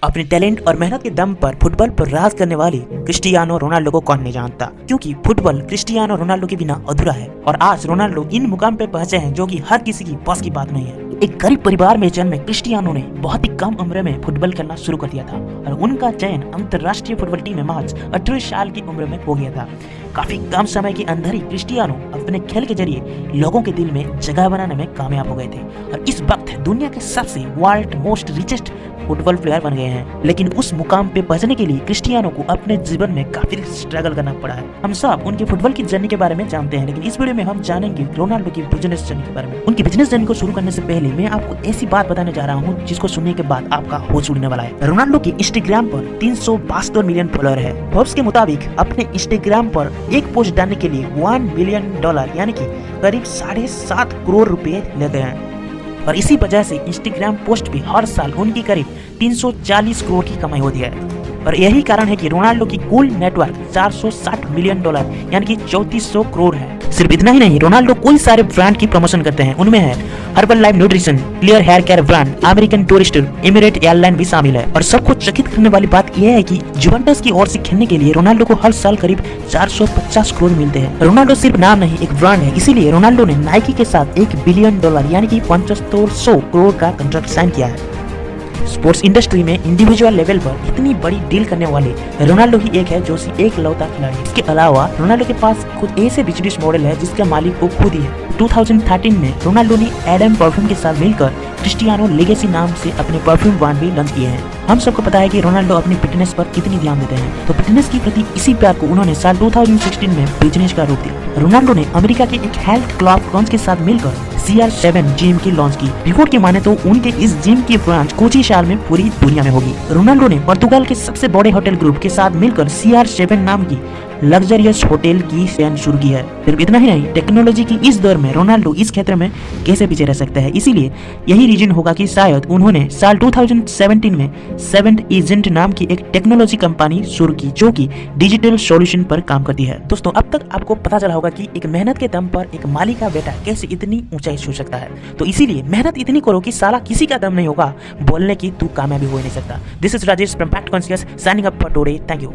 अपने टैलेंट और मेहनत के दम पर फुटबॉल पर राज करने वाले क्रिस्टियानो रोनाल्डो को कौन नहीं जानता, क्योंकि फुटबॉल क्रिस्टियानो रोनाल्डो के बिना अधूरा है। और आज रोनाल्डो इन मुकाम पे पहुंचे हैं जो कि हर किसी की बस की बात नहीं है। एक गरीब परिवार में जन्मे क्रिस्टियानो ने बहुत ही कम उम्र में फुटबॉल खेलना शुरू कर दिया था और उनका चयन अंतर्राष्ट्रीय फुटबॉल टीम में महज 18 साल की उम्र में हो गया था। काफी कम समय के अंदर ही क्रिस्टियानो अपने खेल के जरिए लोगों के दिल में जगह बनाने में कामयाब हो गए थे और इस वक्त दुनिया के सबसे world most richest football player बन गए हैं। लेकिन उस मुकाम पे पहुंचने के लिए क्रिस्टियानो को अपने जीवन में काफी स्ट्रगल करना पड़ा है। हम सब उनके फुटबॉल की जर्नी के बारे में जानते हैं, लेकिन इस वीडियो में हम जानेंगे रोनाल्डो की बिजनेस जर्नी के बारे में। उनकी बिजनेस जर्नी को शुरू करने से पहले मैं आपको ऐसी बात बताने जा रहा हूँ जिसको सुनने के बाद आपका होश उड़ने वाला है। रोनाल्डो की इंस्टाग्राम पर 372 मिलियन फॉलोअर है। फोर्ब्स के मुताबिक अपने इंस्टाग्राम पर एक पोस्ट डालने के लिए $1 बिलियन यानी कि करीब 7.5 करोड़ रुपए लेते हैं और इसी वजह से इंस्टाग्राम पोस्ट भी हर साल उनकी करीब 340 करोड़ की कमाई होती है। और यही कारण है कि रोनाल्डो की कुल नेटवर्क $460 मिलियन यानी कि 3400 करोड़ है। सिर्फ इतना ही नहीं, रोनाल्डो कई सारे ब्रांड की प्रमोशन करते हैं। उनमें है Herbalife Nutrition, clear hair care brand, American Tourister, Emirate airline भी शामिल है। और सबको चकित करने वाली बात यह है कि जुवेंटस की ओर से खेलने के लिए रोनाल्डो को हर साल करीब 450 करोड़ मिलते हैं। रोनाल्डो सिर्फ नाम नहीं, एक ब्रांड है। इसीलिए रोनाल्डो ने नाइकी के साथ $1 बिलियन यानी कि 7500 करोड़ का कॉन्ट्रैक्ट साइन किया है। स्पोर्ट्स इंडस्ट्री में इंडिविजुअल लेवल पर इतनी बड़ी डील करने वाले रोनाल्डो ही एक है जो एक लौता खिलाड़ी। इसके अलावा रोनाल्डो के पास खुद ऐसे बिजनेस मॉडल है जिसका मालिक वो खुद ही है। 2013 में रोनाल्डो ने एडम परफ्यूम के साथ मिलकर क्रिस्टियानो लेगेसी नाम से अपने परफ्यूम ब्रांड भी लॉन्च किए हैं। हम सबको पता है कि रोनाल्डो अपनी फिटनेस पर कितनी ध्यान देते हैं, तो फिटनेस की प्रति इसी प्यार को उन्होंने साल 2016 में बिजनेस का रूप दिया। रोनाल्डो ने अमेरिका के एक हेल्थ क्लब लॉन्च के साथ मिलकर CR7 जिम की लॉन्च की। रिपोर्ट की माने तो उनके इस जिम की ब्रांच कुछ ही साल में पूरी दुनिया में होगी। रोनाल्डो ने पुर्तगाल के सबसे बड़े होटल ग्रुप के साथ मिलकर CR7 नाम की लग्जरियस होटल की चेन शुरू की है। सिर्फ इतना ही नहीं, टेक्नोलॉजी की इस दौर में रोनाल्डो इस क्षेत्र में कैसे पीछे रह सकते हैं। इसीलिए यही रीजन होगा कि शायद उन्होंने साल 2017 में सेवेंथ एजेंट नाम की एक टेक्नोलॉजी कंपनी शुरू की जो कि डिजिटल सॉल्यूशन पर काम करती है। दोस्तों, अब तक आपको पता चला होगा कि एक मेहनत के दम पर एक मालिक का बेटा कैसे इतनी ऊंचाई छू सकता है। तो इसीलिए मेहनत इतनी करो कि साला किसी का दम नहीं होगा बोलने की तू कामयाबी हो नहीं सकता। This is Rajesh from fact conscious signing up for today. Thank you.